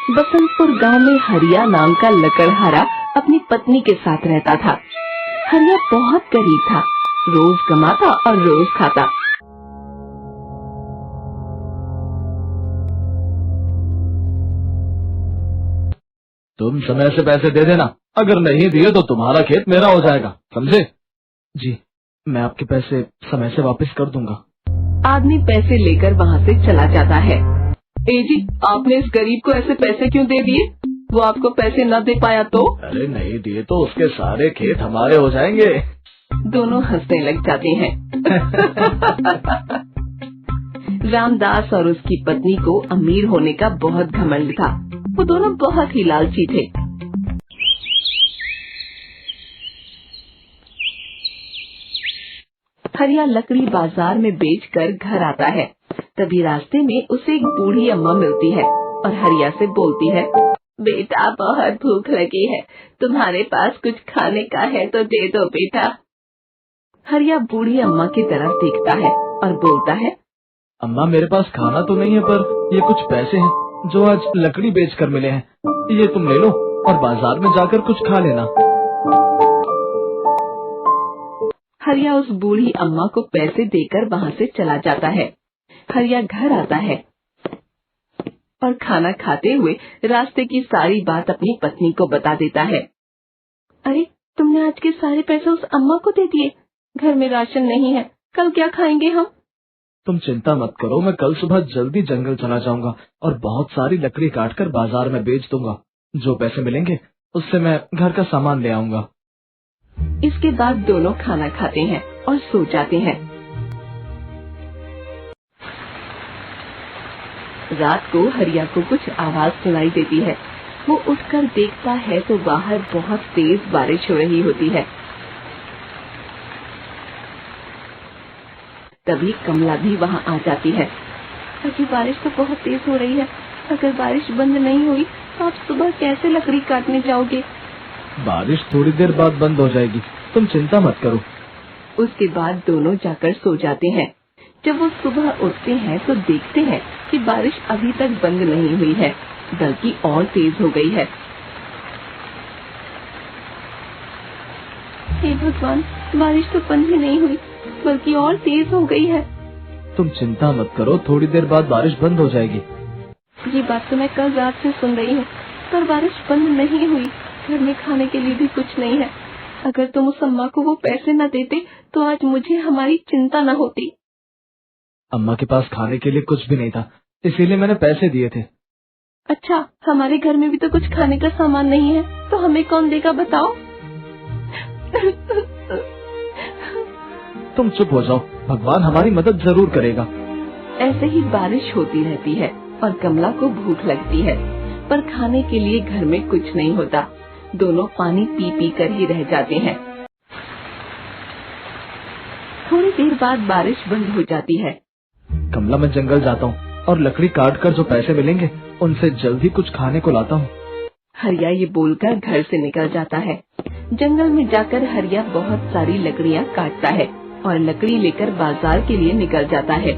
बसंतपुर गांव में हरिया नाम का लकड़हारा अपनी पत्नी के साथ रहता था। हरिया बहुत गरीब था, रोज कमाता और रोज खाता। तुम समय से पैसे दे देना, अगर नहीं दिए तो तुम्हारा खेत मेरा हो जाएगा, समझे? जी, मैं आपके पैसे समय से वापस कर दूंगा। आदमी पैसे लेकर वहाँ से चला जाता है। ए जी, आपने इस गरीब को ऐसे पैसे क्यों दे दिए? वो आपको पैसे न दे पाया तो? अरे नहीं दिए तो उसके सारे खेत हमारे हो जाएंगे। दोनों हंसने लग जाते हैं। रामदास और उसकी पत्नी को अमीर होने का बहुत घमंड था। वो दोनों बहुत ही लालची थे। हरिया लकड़ी बाजार में बेचकर घर आता है। तभी रास्ते में उसे एक बूढ़ी अम्मा मिलती है और हरिया से बोलती है, बेटा बहुत भूख लगी है, तुम्हारे पास कुछ खाने का है तो दे दो बेटा। हरिया बूढ़ी अम्मा की तरफ देखता है और बोलता है, अम्मा मेरे पास खाना तो नहीं है, पर ये कुछ पैसे हैं जो आज लकड़ी बेचकर मिले हैं, ये तुम ले लो और बाजार में जाकर कुछ खा लेना। हरिया उस बूढ़ी अम्मा को पैसे देकर वहाँ से चला जाता है। हरिया घर आता है और खाना खाते हुए रास्ते की सारी बात अपनी पत्नी को बता देता है। अरे, तुमने आज के सारे पैसे उस अम्मा को दे दिए। घर में राशन नहीं है, कल क्या खाएंगे हम? तुम चिंता मत करो, मैं कल सुबह जल्दी जंगल चला जाऊंगा और बहुत सारी लकड़ी काटकर बाजार में बेच दूंगा। जो पैसे मिलेंगे उससे मैं घर का सामान ले आऊंगा। इसके बाद दोनों खाना खाते हैं और सो जाते हैं। रात को हरिया को कुछ आवाज सुनाई देती है। वो उठकर देखता है तो बाहर बहुत तेज बारिश हो रही होती है। तभी कमला भी वहाँ आ जाती है। अजी, बारिश तो बहुत तेज हो रही है, अगर बारिश बंद नहीं हुई तो आप सुबह कैसे लकड़ी काटने जाओगे? बारिश थोड़ी देर बाद बंद हो जाएगी, तुम चिंता मत करो। उसके बाद दोनों जाकर सो जाते हैं। जब वो सुबह उठते हैं तो देखते हैं कि बारिश अभी तक बंद नहीं हुई है, बल्कि और तेज हो गई है। हे भगवान, बारिश तो बंद ही नहीं हुई, बल्कि और तेज हो गई है। तुम चिंता मत करो, थोड़ी देर बाद बारिश बंद हो जाएगी। ये बात तो मैं कल रात से सुन रही हूँ, पर बारिश बंद नहीं हुई। घर में खाने के लिए भी कुछ नहीं है। अगर तुम उस अम्मा को वो पैसे न देते तो आज मुझे हमारी चिंता न होती। अम्मा के पास खाने के लिए कुछ भी नहीं था, इसीलिए मैंने पैसे दिए थे। अच्छा, हमारे घर में भी तो कुछ खाने का सामान नहीं है, तो हमें कौन देगा बताओ? तुम चुप हो जाओ, भगवान हमारी मदद जरूर करेगा। ऐसे ही बारिश होती रहती है और कमला को भूख लगती है, पर खाने के लिए घर में कुछ नहीं होता। दोनों पानी पी पी कर ही रह जाते हैं। थोड़ी देर बाद बारिश बंद हो जाती है। कमला, मैं जंगल जाता हूँ और लकड़ी काट कर जो पैसे मिलेंगे उनसे जल्दी कुछ खाने को लाता हूँ। हरिया ये बोलकर घर से निकल जाता है। जंगल में जाकर हरिया बहुत सारी लकड़ियाँ काटता है और लकड़ी लेकर बाजार के लिए निकल जाता है।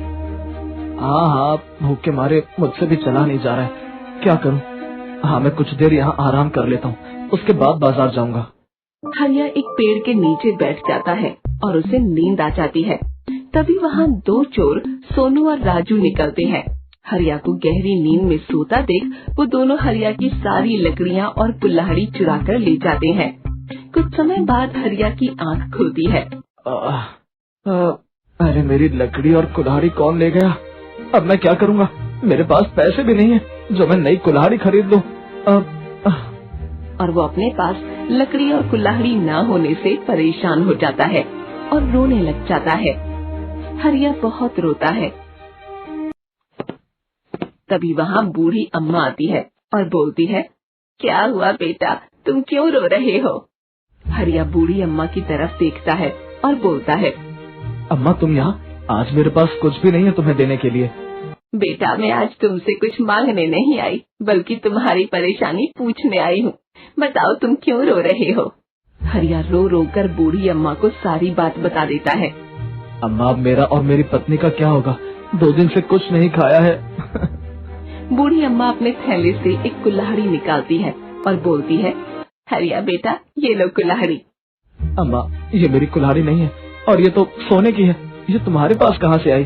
हाँ, भूख के मारे मुझसे भी चला नहीं जा रहा है, क्या करूँ? हाँ, मैं कुछ देर यहाँ आराम कर लेता हूँ, उसके बाद बाजार जाऊंगा। हरिया एक पेड़ के नीचे बैठ जाता है और उसे नींद आ जाती है। तभी वहाँ दो चोर सोनू और राजू निकलते हैं। हरिया को गहरी नींद में सोता देख वो दोनों हरिया की सारी लकड़ियाँ और कुल्हाड़ी चुरा कर ले जाते हैं। कुछ समय बाद हरिया की आँख खुलती है। अरे, मेरी लकड़ी और कुल्हाड़ी कौन ले गया? अब मैं क्या करूँगा? मेरे पास पैसे भी नहीं है जो मैं नई कुल्हाड़ी खरीद लूं। और वो अपने पास लकड़ी और कुल्हाड़ी न होने से परेशान हो जाता है और रोने लग जाता है। हरिया बहुत रोता है। तभी वहाँ बूढ़ी अम्मा आती है और बोलती है, क्या हुआ बेटा, तुम क्यों रो रहे हो? हरिया बूढ़ी अम्मा की तरफ देखता है और बोलता है, अम्मा तुम यहाँ? आज मेरे पास कुछ भी नहीं है तुम्हें देने के लिए। बेटा, मैं आज तुमसे कुछ मांगने नहीं आई, बल्कि तुम्हारी परेशानी पूछने आई हूँ। बताओ तुम क्यों रो रहे हो? हरिया रो रो कर बूढ़ी अम्मा को सारी बात बता देता है। अम्मा, अब मेरा और मेरी पत्नी का क्या होगा? 2 दिन से कुछ नहीं खाया है। बूढ़ी अम्मा अपने थैले से एक कुल्हाड़ी निकालती है और बोलती है, हरिया बेटा, ये लो कुल्हाड़ी। अम्मा, ये मेरी कुल्हाड़ी नहीं है और ये तो सोने की है। ये तुम्हारे पास कहाँ से आई?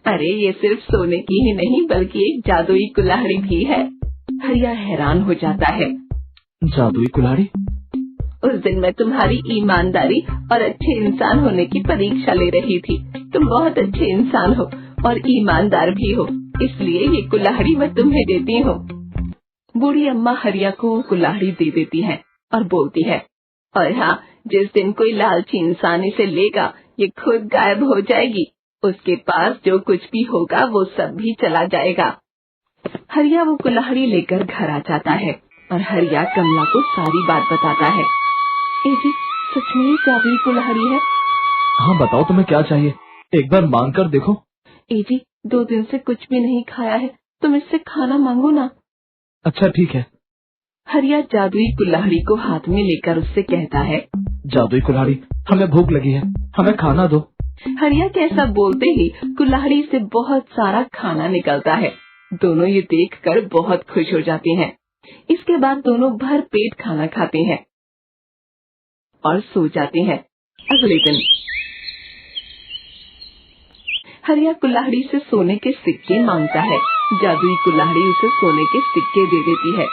अरे ये सिर्फ सोने की ही नहीं बल्कि एक जादुई कुल्हाड़ी भी है। हरिया हैरान हो जाता है। जादुई कुल्हाड़ी? उस दिन मैं तुम्हारी ईमानदारी और अच्छे इंसान होने की परीक्षा ले रही थी। तुम बहुत अच्छे इंसान हो और ईमानदार भी हो, इसलिए ये कुल्हाड़ी मैं तुम्हें देती हूँ। बूढ़ी अम्मा हरिया को वो कुल्हाड़ी दे देती है और बोलती है, और हाँ, जिस दिन कोई लालची इंसान इसे लेगा ये खुद गायब हो जाएगी। उसके पास जो कुछ भी होगा वो सब भी चला जाएगा। हरिया वो कुल्हाड़ी लेकर घर आ जाता है और हरिया कमला को सारी बात बताता है। ए जी, सच में ये जादुई कुल्हाड़ी है? हाँ बताओ, तुम्हें क्या चाहिए? एक बार मांग कर देखो। ए जी, 2 दिन से कुछ भी नहीं खाया है, तुम इससे खाना मांगो ना। अच्छा ठीक है। हरिया जादुई कुल्हाड़ी को हाथ में लेकर उससे कहता है, जादुई कुल्हाड़ी, हमें भूख लगी है, हमें खाना दो। हरिया के ऐसा बोलते ही कुल्हाड़ी से बहुत सारा खाना निकलता है। दोनों ये देखकर बहुत खुश हो जाते हैं। इसके बाद दोनों भर पेट खाना खाते हैं और सो जाते हैं। अगले दिन हरिया कुल्हाड़ी से सोने के सिक्के मांगता है। जादुई कुल्हाड़ी उसे सोने के सिक्के दे देती है।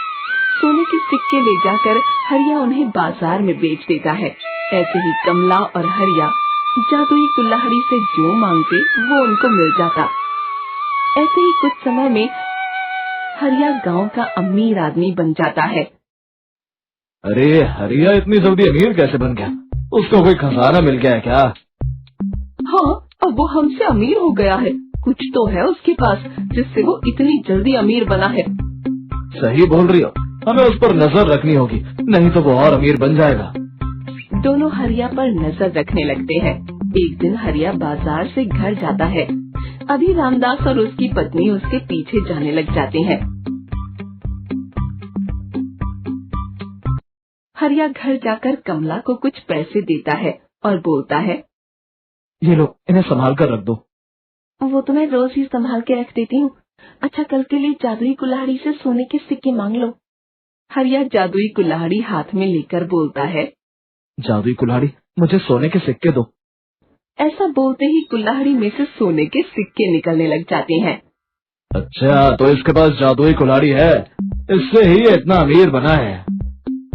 सोने के सिक्के ले जाकर हरिया उन्हें बाजार में बेच देता है। ऐसे ही कमला और हरिया जादुई कुल्हाड़ी से जो मांगते वो उनको मिल जाता। ऐसे ही कुछ समय में हरिया गांव का अमीर आदमी बन जाता है। अरे हरिया इतनी जल्दी अमीर कैसे बन गया? उसको कोई खजाना मिल गया है क्या? हाँ, अब वो हमसे अमीर हो गया है। कुछ तो है उसके पास जिससे वो इतनी जल्दी अमीर बना है। सही बोल रही हो, हमें उस पर नजर रखनी होगी, नहीं तो वो और अमीर बन जाएगा। दोनों हरिया पर नजर रखने लगते हैं। एक दिन हरिया बाजार से घर जाता है। अभी रामदास और उसकी पत्नी उसके पीछे जाने लग जाते हैं। हरिया घर जाकर कमला को कुछ पैसे देता है और बोलता है, ये लो, इन्हें संभाल कर रख दो। वो तो मैं रोज ही संभाल के रख देती हूँ। अच्छा, कल के लिए जादुई कुल्हाड़ी से सोने के सिक्के मांग लो। हरिया जादुई कुल्हाड़ी हाथ में लेकर बोलता है, जादुई कुल्हाड़ी, मुझे सोने के सिक्के दो। ऐसा बोलते ही कुल्हाड़ी में से सोने के सिक्के निकलने लग जाते हैं। अच्छा, तो इसके पास जादुई कुल्हाड़ी है, इससे ही ये इतना अमीर बना है।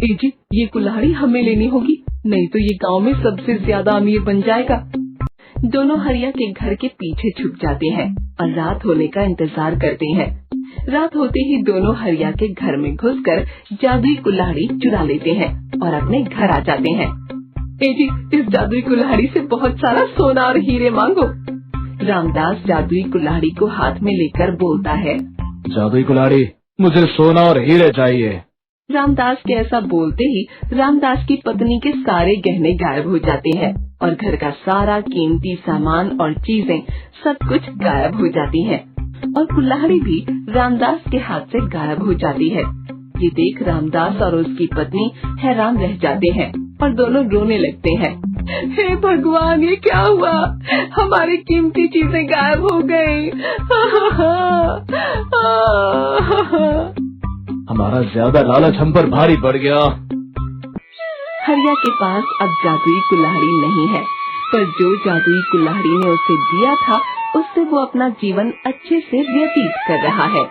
ए जी, ये कुल्हाड़ी हमें लेनी होगी, नहीं तो ये गांव में सबसे ज्यादा अमीर बन जाएगा। दोनों हरिया के घर के पीछे छुप जाते हैं और रात होने का इंतजार करते हैं। रात होते ही दोनों हरिया के घर में घुसकर जादुई कुल्हाड़ी चुरा लेते हैं और अपने घर आ जाते हैं। ए जी, इस जादुई कुल्हाड़ी से बहुत सारा सोना और हीरे मांगो। रामदास जादुई कुल्हाड़ी को हाथ में लेकर बोलता है, जादुई कुल्हाड़ी, मुझे सोना और हीरे चाहिए। रामदास के ऐसा बोलते ही रामदास की पत्नी के सारे गहने गायब हो जाते हैं और घर का सारा कीमती सामान और चीजें सब कुछ गायब हो जाती हैं और कुल्हाड़ी भी रामदास के हाथ से गायब हो जाती है। ये देख रामदास और उसकी पत्नी हैरान रह जाते हैं और दोनों रोने लगते हैं। हे भगवान, ये क्या हुआ? हमारी कीमती चीजें गायब हो गई। हमारा ज्यादा लालच हम पर भारी पड़ गया। हरिया के पास अब जादुई कुल्हाड़ी नहीं है, पर जो जादुई कुल्हाड़ी ने उसे दिया था उससे वो अपना जीवन अच्छे से व्यतीत कर रहा है।